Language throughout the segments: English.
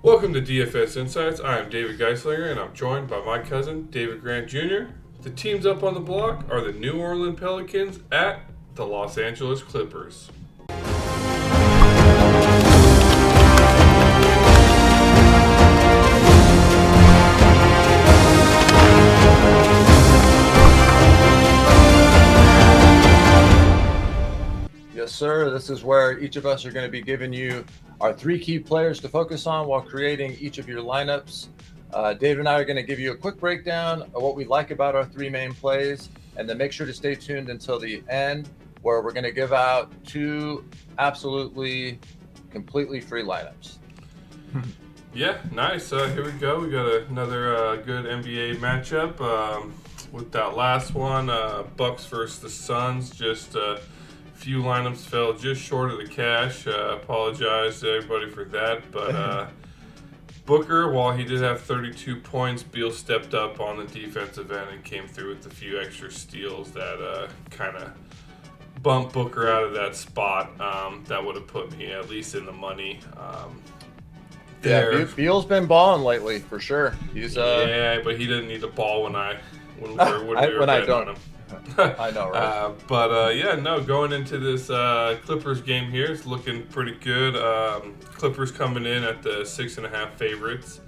Welcome to DFS Insights. I am David Geislinger, and I'm joined by my cousin, David Grant Jr. The teams up on the block are the New Orleans Pelicans at the Los Angeles Clippers. Yes, sir. This is where each of us are going to be giving you our three key players to focus on while creating each of your lineups. Dave and I are going to give you a quick breakdown of what we like about our three main plays, and then make sure to stay tuned until the end, where we're going to give out two absolutely, completely free lineups. Yeah, nice. Here we go. We got another good NBA matchup. With that last one, Bucks versus the Suns, just few lineups fell just short of the cash. Apologize to everybody for that, but Booker, while he did have 32 points, Beal stepped up on the defensive end and came through with a few extra steals that kind of bumped Booker out of that spot. That would have put me at least in the money. Yeah, Beal's been balling lately for sure. He's yeah, but he didn't need the ball when I betting on him. I know, right? Going into this Clippers game here, it's looking pretty good. Clippers coming in at the 6.5 favorites,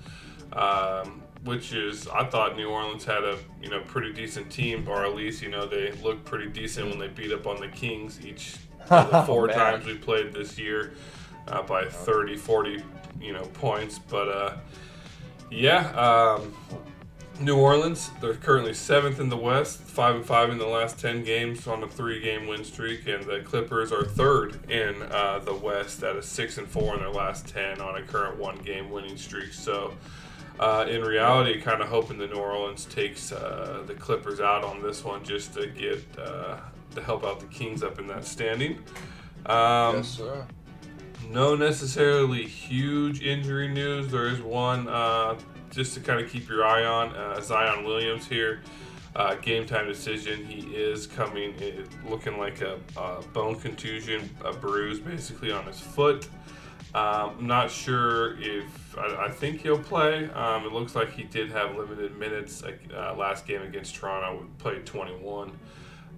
which is, I thought New Orleans had a pretty decent team, or at least they looked pretty decent when they beat up on the Kings each of the four times we played this year by 30, 40 points. But New Orleans, they're currently 7th in the West, 5-5 in the last 10 games on a 3-game win streak, and the Clippers are 3rd in the West at a 6-4 in their last 10 on a current 1-game winning streak. So, in reality, kind of hoping the New Orleans takes the Clippers out on this one just to get to help out the Kings up in that standing. Yes, sir. No necessarily huge injury news. There is one just to kind of keep your eye on. Zion Williams here, game time decision. He is looking like a bone contusion, a bruise basically on his foot. I'm not sure if I think he'll play. It looks like he did have limited minutes. Last game against Toronto, played 21,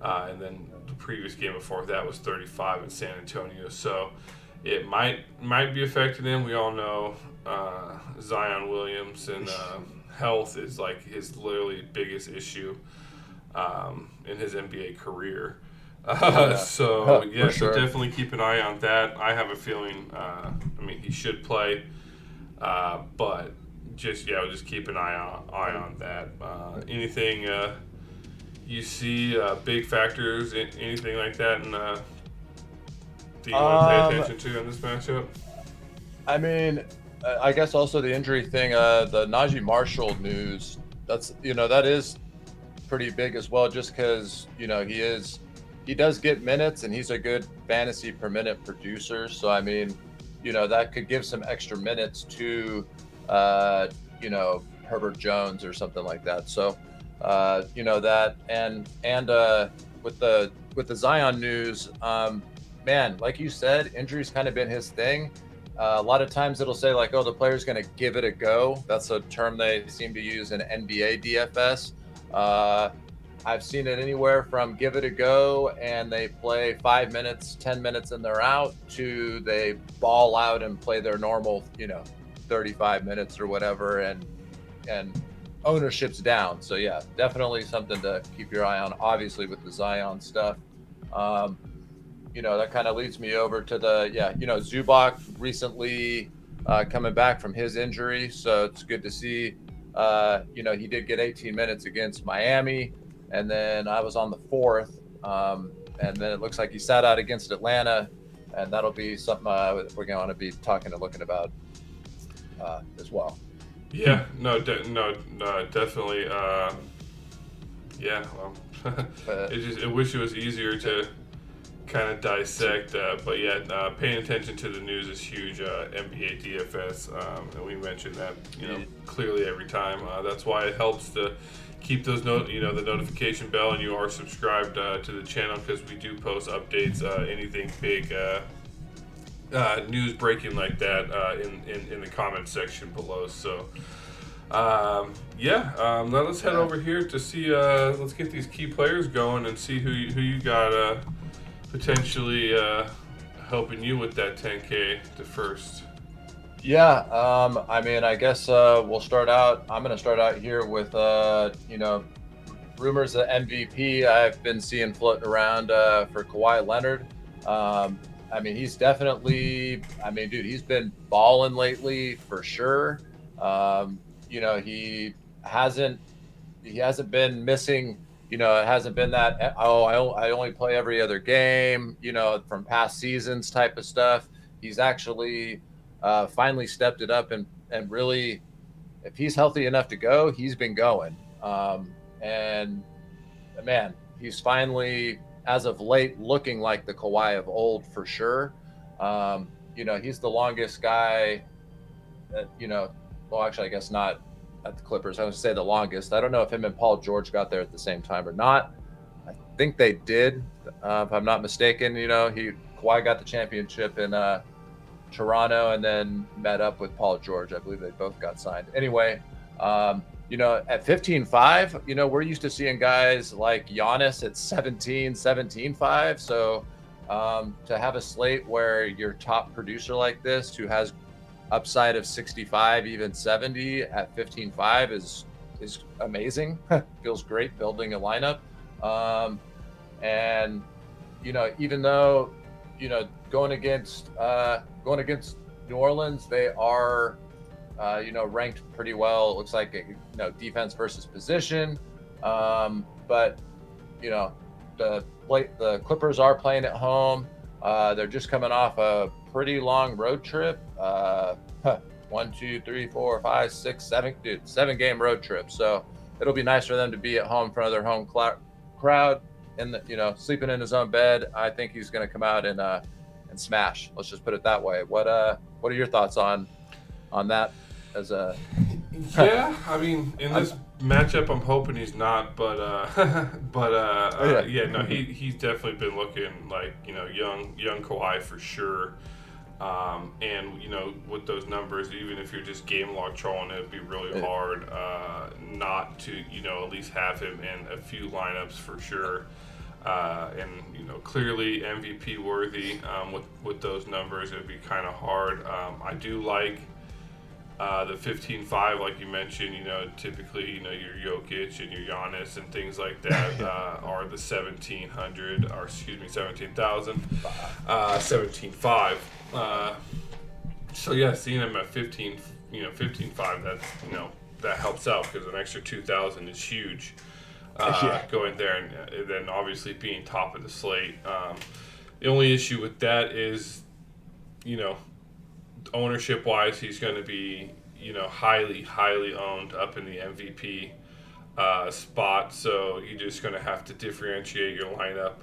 and then the previous game before that was 35 in San Antonio. So it might be affecting him. We all know Zion Williams and health is like his literally biggest issue in his NBA career. So definitely keep an eye on that. I have a feeling. He should play, but just keep an eye on that. Anything you see big factors, anything like that, and do you want to pay attention to in this matchup? I guess also the injury thing, the Najee Marshall news, that is pretty big as well, just because, he does get minutes and he's a good fantasy per minute producer. So, that could give some extra minutes to, Herbert Jones or something like that. So, that and with the Zion news, man, like you said, injury's kind of been his thing. A lot of times it'll say like, oh, the player's going to give it a go. That's a term they seem to use in NBA DFS. I've seen it anywhere from give it a go and they play 5 minutes, 10 minutes and they're out, to they ball out and play their normal, 35 minutes or whatever, and ownership's down. So yeah, definitely something to keep your eye on, obviously, with the Zion stuff. That kind of leads me over to Zubac recently coming back from his injury. So it's good to see, he did get 18 minutes against Miami, and then I was on the 4th. And then it looks like he sat out against Atlanta, and that'll be something we're going to be looking about as well. Yeah, definitely. I wish it was easier to kind of dissect, but paying attention to the news is huge. NBA DFS, and we mentioned that clearly every time. That's why it helps to keep those the notification bell, and you are subscribed to the channel, because we do post updates, anything big news breaking like that in the comment section below. So now let's head over here to see. Let's get these key players going and see who you got potentially helping you with that 10K to first. Yeah, I mean, I guess we'll start out. I'm going to start out here with, rumors of MVP I've been seeing floating around for Kawhi Leonard. I mean, he's definitely, he's been balling lately for sure. He hasn't been missing. It hasn't been that, I only play every other game, from past seasons type of stuff. He's actually finally stepped it up and really, if he's healthy enough to go, he's been going. And man, he's finally, as of late, looking like the Kawhi of old for sure. He's the longest guy that, well, actually, I guess not at the Clippers. I would say the longest. I don't know if him and Paul George got there at the same time or not. I think they did, if I'm not mistaken. Kawhi got the championship in Toronto and then met up with Paul George. I believe they both got signed. Anyway, at 15.5, we're used to seeing guys like Giannis at 17.5. So to have a slate where your top producer like this, who has upside of 65, even 70 at 15.5 is amazing. Feels great building a lineup. Even though, going against New Orleans, they are, ranked pretty well. It looks like, defense versus position. But, the Clippers are playing at home. They're just coming off a pretty long road trip. 1, 2, 3, 4, 5, 6, 7, 7-game road trip. So it'll be nice for them to be at home in front of their home crowd and, sleeping in his own bed. I think he's going to come out and smash. Let's just put it that way. What are your thoughts on that? As a I mean, in this matchup, I'm hoping he's not, but he's definitely been looking like young Kawhi for sure. And with those numbers, even if you're just game log trolling, it'd be really hard not to at least have him in a few lineups for sure. And clearly MVP worthy with those numbers. It'd be kind of hard. I do like the 15.5, like you mentioned. Typically your Jokic and your Giannis and things like that are the 17,000, $17,500. So yeah, seeing him at 15.5, that's that helps out because an extra 2,000 is huge. Going there and then obviously being top of the slate. The only issue with that is, ownership wise, he's going to be, highly owned up in the MVP spot. So you're just going to have to differentiate your lineup,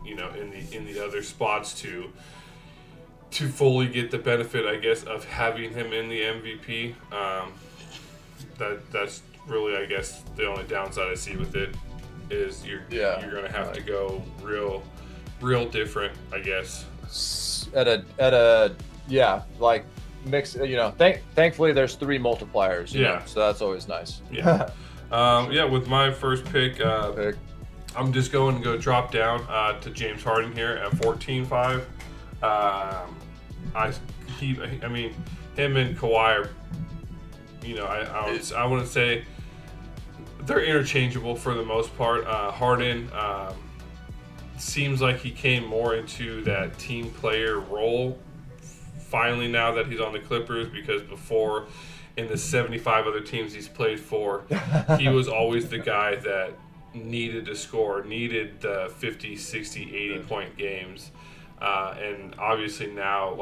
in the other spots to fully get the benefit, I guess, of having him in the MVP. That's really, I guess, the only downside I see with it is you're going to have to go real different, I guess. Mix. Thankfully there's 3 multipliers. So that's always nice. With my first pick, I'm just going to go drop down to James Harden here at 14.5. Him and Kawhi are, I wouldn't say they're interchangeable for the most part. Harden seems like he came more into that team player role finally now that he's on the Clippers, because before in the 75 other teams he's played for, he was always the guy that needed to score, needed the 50, 60, 80 point games. And obviously now,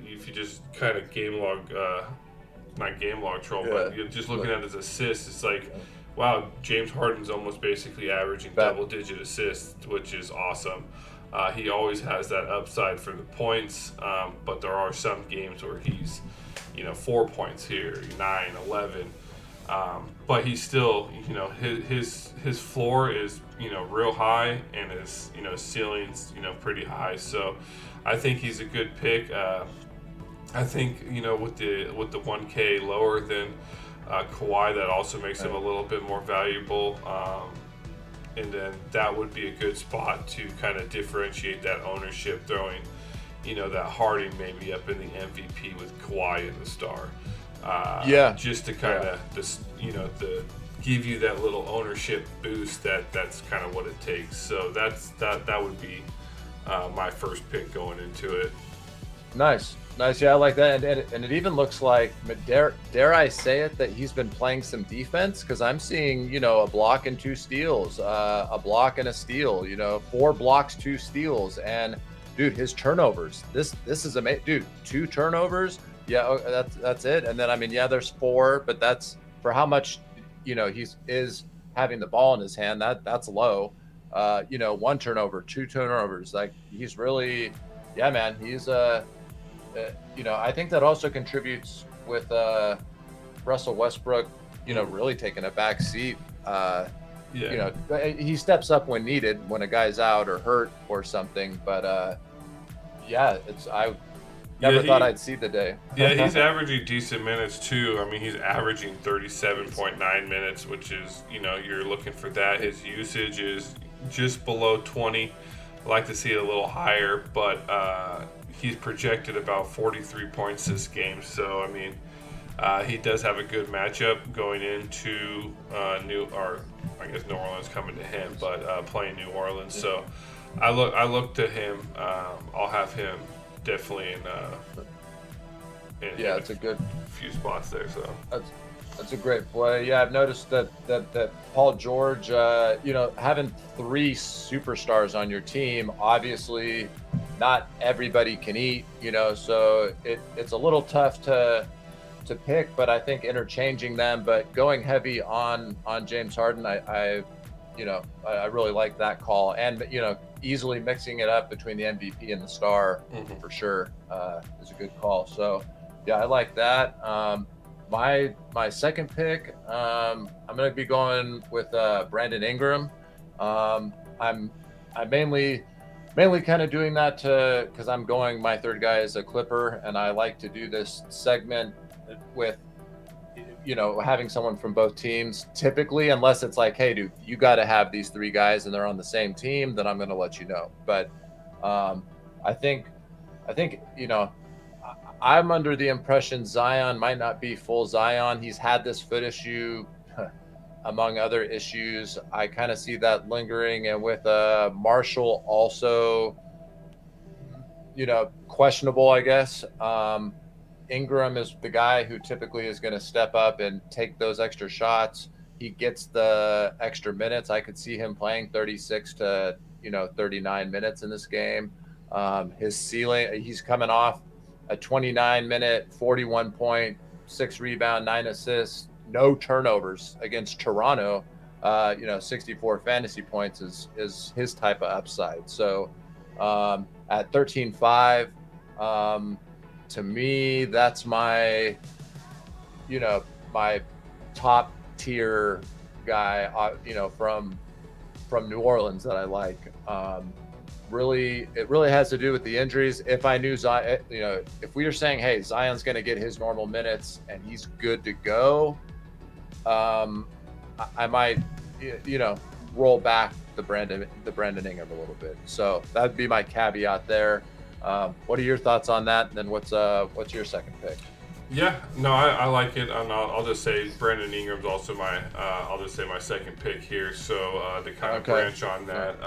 if you just kind of not game log troll, but you're just looking at his assists, it's like, wow, James Harden's almost basically averaging double-digit assists, which is awesome. He always has that upside for the points, but there are some games where he's, 4 points here, 9, 11. But he's still, his floor is, real high, and his, ceiling's, pretty high. So I think he's a good pick. I think, with the 1K lower than Kawhi, that also makes him a little bit more valuable. And then that would be a good spot to kind of differentiate that ownership, throwing, that Harden maybe up in the MVP with Kawhi in the star. Just to kind of the give you that little ownership boost that's kind of what it takes. So that would be my first pick going into it. Nice. Yeah, I like that. And it even looks like, dare I say it, that he's been playing some defense, because I'm seeing, a block and 2 steals, a block and a steal, 4 blocks, 2 steals. And dude, his turnovers, this is amazing. Dude, 2 turnovers. Yeah, that's it. And then, there's 4, but that's for how much, is having the ball in his hand. That's low. 1 turnover, 2 turnovers. Like, he's really, yeah, man, he's I think that also contributes with Russell Westbrook, really taking a back seat. He steps up when needed, when a guy's out or hurt or something. But I never thought I'd see the day. Yeah, he's averaging decent minutes too. He's averaging 37.9 minutes, which is, you're looking for that. His usage is just below 20. I like to see it a little higher, but he's projected about 43 points this game. So, he does have a good matchup going into New Orleans coming to him, but playing New Orleans. So I look to him. I'll have him definitely in it's a good few spots there. So that's a great play. Yeah, I've noticed that Paul George, having 3 superstars on your team, obviously not everybody can eat, so it's a little tough to pick, but I think interchanging them, but going heavy on James Harden, I really like that call. And, easily mixing it up between the MVP and the star, for sure, is a good call. So, yeah, I like that. My second pick, I'm going to be going with Brandon Ingram. I'm mainly kind of doing that because I'm going, my third guy is a Clipper, and I like to do this segment with, having someone from both teams, typically, unless it's like, hey, dude, you got to have these 3 guys and they're on the same team, then I'm going to let you know. But I think, I'm under the impression Zion might not be full Zion. He's had this foot issue, among other issues. I kind of see that lingering, and with Marshall also, questionable, I guess. Ingram is the guy who typically is going to step up and take those extra shots. He gets the extra minutes. I could see him playing 36 to 39 minutes in this game. His ceiling, he's coming off a 29-minute, 41 point, 6 rebound, 9 assists, no turnovers against Toronto. 64 fantasy points is his type of upside. So at 13.5, to me, that's my top tier guy, from New Orleans that I like. It really has to do with the injuries. If I knew Zion, if we were saying, hey, Zion's going to get his normal minutes and he's good to go, I might, roll back the Brandon Ingram a little bit. So that'd be my caveat there. What are your thoughts on that? And then what's your second pick? Yeah, no, I like it. I'll just say Brandon Ingram's also my second pick here. So to kind of branch on that,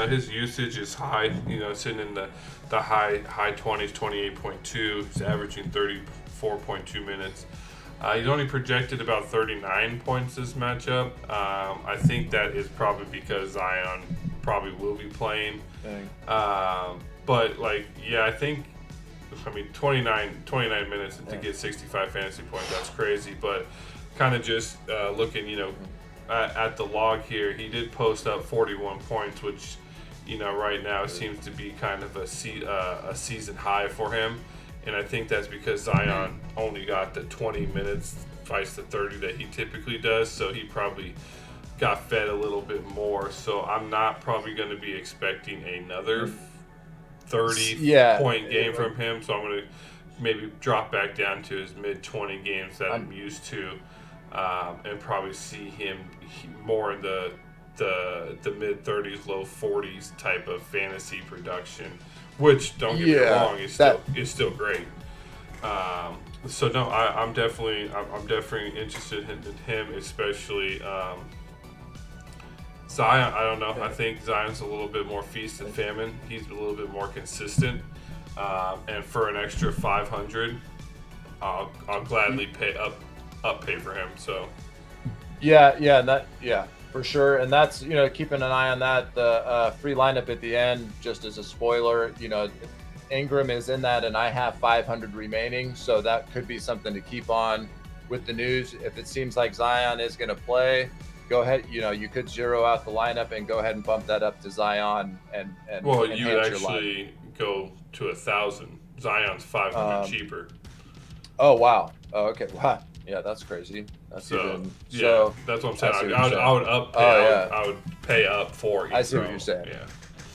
his usage is high. Sitting in the high 20s, 28.2. He's averaging 34.2 minutes. He's only projected about 39 points this matchup. I think that is probably because Zion probably will be playing. But I think, 29 minutes to get 65 fantasy points, that's crazy. But kind of just looking, at the log here, he did post up 41 points, which, right now seems to be kind of a season high for him. and I think that's because Zion only got the 20 minutes vice the 30 that he typically does, so he probably got fed a little bit more. So I'm not probably going to be expecting another 30-point game from him. So I'm going to maybe drop back down to his mid-20 games that I'm used to, and probably see him more in the mid-30s, low 40s type of fantasy production, which, don't get me wrong, is still great. So no, I'm definitely interested in him, especially Zion. I don't know. I think Zion's a little bit more feast and famine. He's a little bit more consistent, and for an extra 500, I'll gladly pay for him. So for sure. And that's, keeping an eye on that. The free lineup at the end, just as a spoiler, Ingram is in that, and I have 500 remaining, so that could be something to keep on with the news. If it seems like Zion is going to play, go ahead. You could zero out the lineup and go ahead and bump that up to Zion and well, you would actually go to 1,000. Zion's 500 cheaper. Oh wow. Oh, okay. Wow. Yeah, that's crazy. That's that's what I'm saying. I would up. I would pay up for Ingram. I see what you're saying.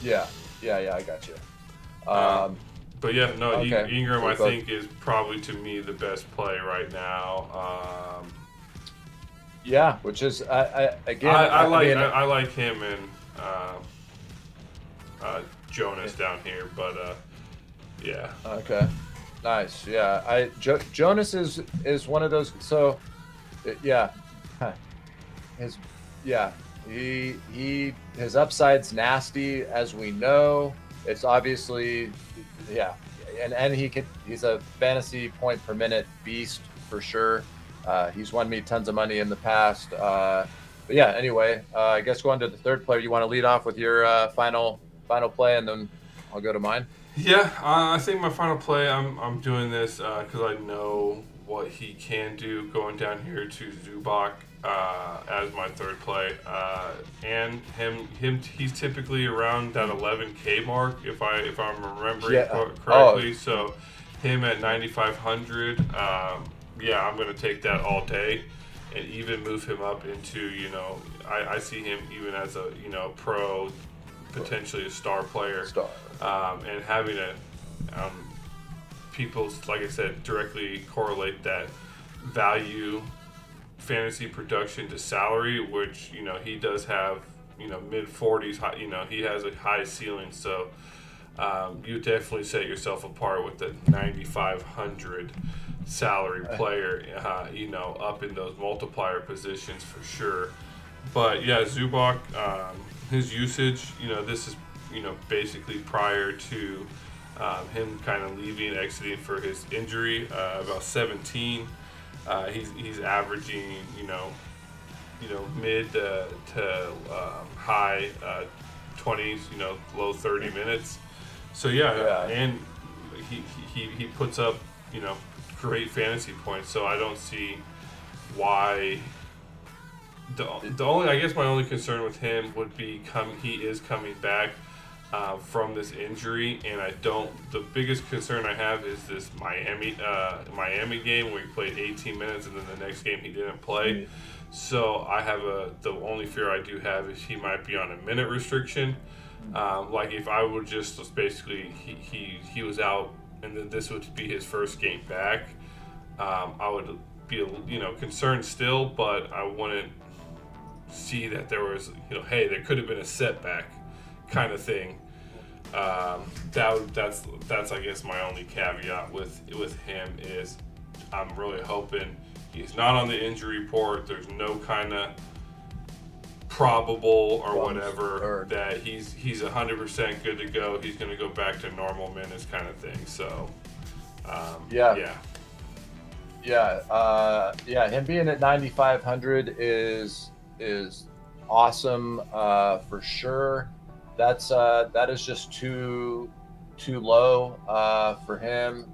Yeah. I got you. But yeah, no, okay. Ingram I think is probably to me the best play right now. Which is I like him and Jonas down here, but yeah. Okay. Nice. Yeah. Jonas is one of those. So, his upside's nasty, as we know. It's obviously, and he's a fantasy point per minute beast for sure. He's won me tons of money in the past. But yeah. Anyway, I guess going to the third player. You want to lead off with your final play, and then I'll go to mine. Yeah, I think my final play, I'm doing this because I know what he can do, going down here to Zubac as my third play. And he's typically around that 11K mark, if I'm remembering correctly. So him at 9,500, I'm going to take that all day and even move him up into, I see him even as a, pro, potentially a star player. And having people, like I said, directly correlate that value fantasy production to salary, which, he does have, mid 40s, he has a high ceiling. So you definitely set yourself apart with the 9,500 salary player, up in those multiplier positions for sure. But yeah, Zubac, his usage, this is, basically prior to him kind of exiting for his injury, about 17. He's averaging, mid to high 20s, low 30 minutes. So and he puts up, great fantasy points. So I don't see why. The only, I guess, my only concern with him would be he is coming back from this injury, and the biggest concern I have is this Miami game where he played 18 minutes and then the next game he didn't play. Mm-hmm. So I have the only fear I do have is he might be on a minute restriction. Like if I would just basically he was out and then this would be his first game back, I would be concerned still, but I wouldn't see that there was hey, there could have been a setback kind of thing. That's I guess my only caveat with him is I'm really hoping he's not on the injury report. There's no kind of probable or whatever that he's 100% good to go. He's going to go back to normal minutes kind of thing. So him being at 9,500 is awesome for sure. That is just too low for him.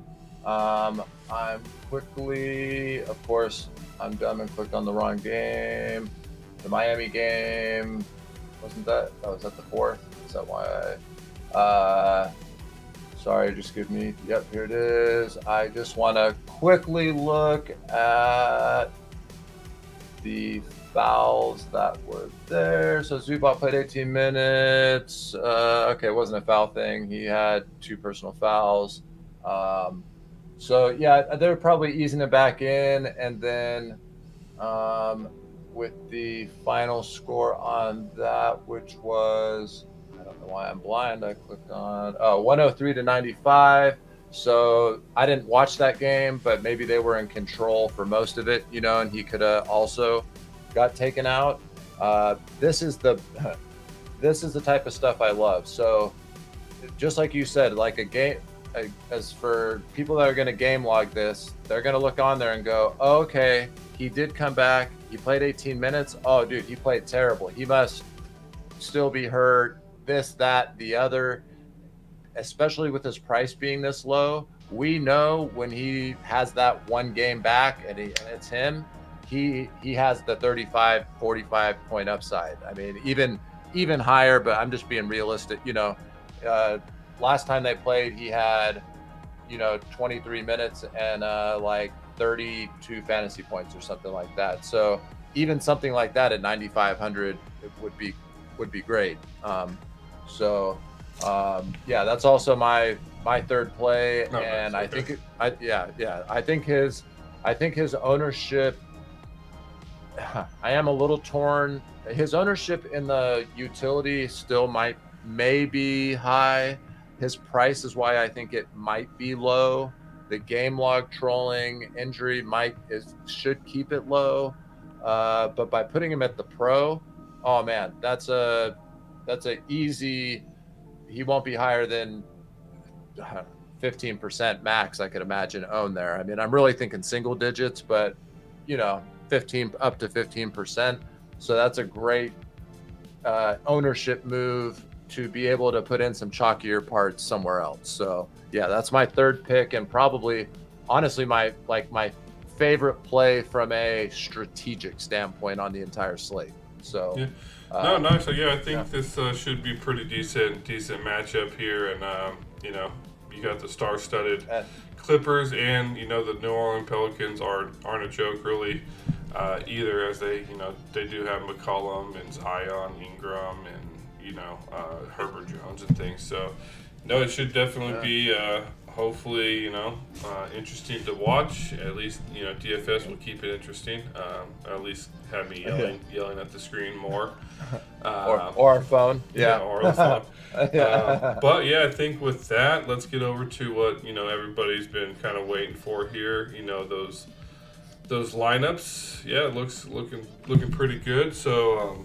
I'm quickly, of course, I'm dumb and clicked on the wrong game. The Miami game, wasn't that? Oh, was that the fourth? Is that why Sorry, just give me. Yep, here it is. I just want to quickly look at the fouls that were there. So Zubac played 18 minutes. Okay, it wasn't a foul thing. He had 2 personal fouls. So yeah, they're probably easing it back in, and then with the final score on that, which was, I don't know why I'm blind. I clicked on 103 to 95. So I didn't watch that game, but maybe they were in control for most of it, and he could have also got taken out. This is the this is the type of stuff I love. So just like you said, like a game, as for people that are going to game log this, they're going to look on there and go, oh, okay, he did come back. He played 18 minutes. Oh, dude, he played terrible. He must still be hurt. This, that, the other, especially with his price being this low. We know when he has that one game back and it's him, he has the 35, 45 point upside. I mean, even higher, but I'm just being realistic. Last time they played, he had 23 minutes and like 32 fantasy points or something like that. So even something like that at 9,500 would be great. Yeah, that's also my third play, and I think I think his ownership. I am a little torn. His ownership in the utility still may be high. His price is why I think it might be low. The game log trolling injury should keep it low. But by putting him at the pro, oh man, that's a easy. He won't be higher than 15% max, I could imagine, own there. I mean, I'm really thinking single digits, but 15 up to 15%. So that's a great ownership move to be able to put in some chalkier parts somewhere else. So yeah, that's my third pick, and probably honestly my favorite play from a strategic standpoint on the entire slate. So yeah. No. So yeah, I think this should be pretty decent matchup here, and you got the star-studded Clippers, and the New Orleans Pelicans aren't a joke really either, as they do have McCollum and Zion, Ingram, and Herbert Jones and things. So no, it should definitely be hopefully interesting to watch. At least DFS will keep it interesting. At least have me yelling at the screen more, or our phone, or the phone. But yeah, I think with that, let's get over to what everybody's been kind of waiting for here. Those lineups. Yeah, it looking pretty good. So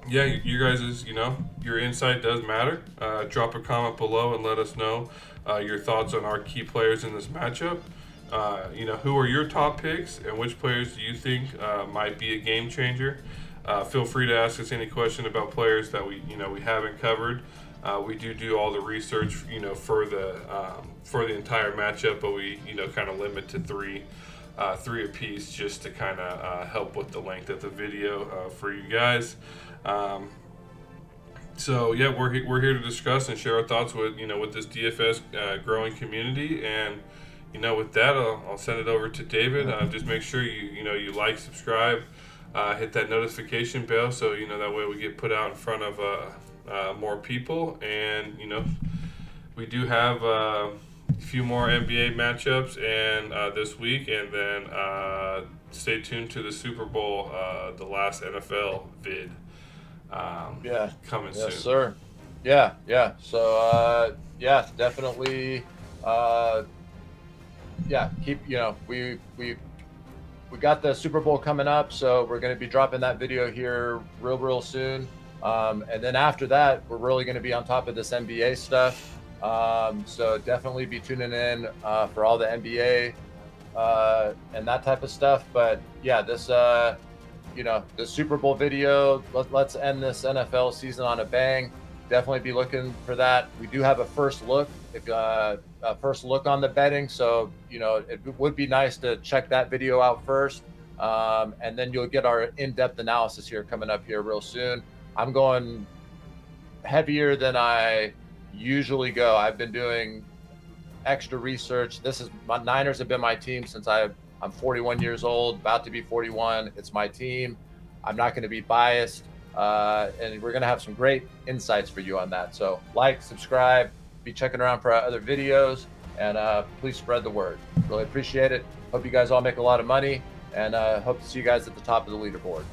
yeah, you guys' your insight does matter. Drop a comment below and let us know your thoughts on our key players in this matchup. Who are your top picks, and which players do you think might be a game changer? Feel free to ask us any question about players that we haven't covered. We do all the research for the entire matchup, but we kind of limit to three apiece, just to kind of help with the length of the video for you guys. So yeah, we're here to discuss and share our thoughts with this DFS growing community. And with that, I'll send it over to David. Just make sure you like, subscribe, hit that notification bell, so that way we get put out in front of more people. And we do have a few more NBA matchups and this week, and then stay tuned to the Super Bowl, the last NFL vid. Coming soon. Yes, sir. Yeah. So definitely. Keep we got the Super Bowl coming up, so we're going to be dropping that video here real soon. And then after that, we're really going to be on top of this NBA stuff. So definitely be tuning in for all the NBA and that type of stuff. But yeah, this the Super Bowl video, let's end this NFL season on a bang. Definitely be looking for that. We do have a first look on the betting, so it would be nice to check that video out first, and then you'll get our in-depth analysis here coming up here real soon. I'm going heavier than I usually go. I've been doing extra research. My Niners have been my team since I'm 41 years old, about to be 41. It's my team. I'm not going to be biased, and we're going to have some great insights for you on that. So like, subscribe, be checking around for our other videos, and please spread the word. Really appreciate it. Hope you guys all make a lot of money, and hope to see you guys at the top of the leaderboard.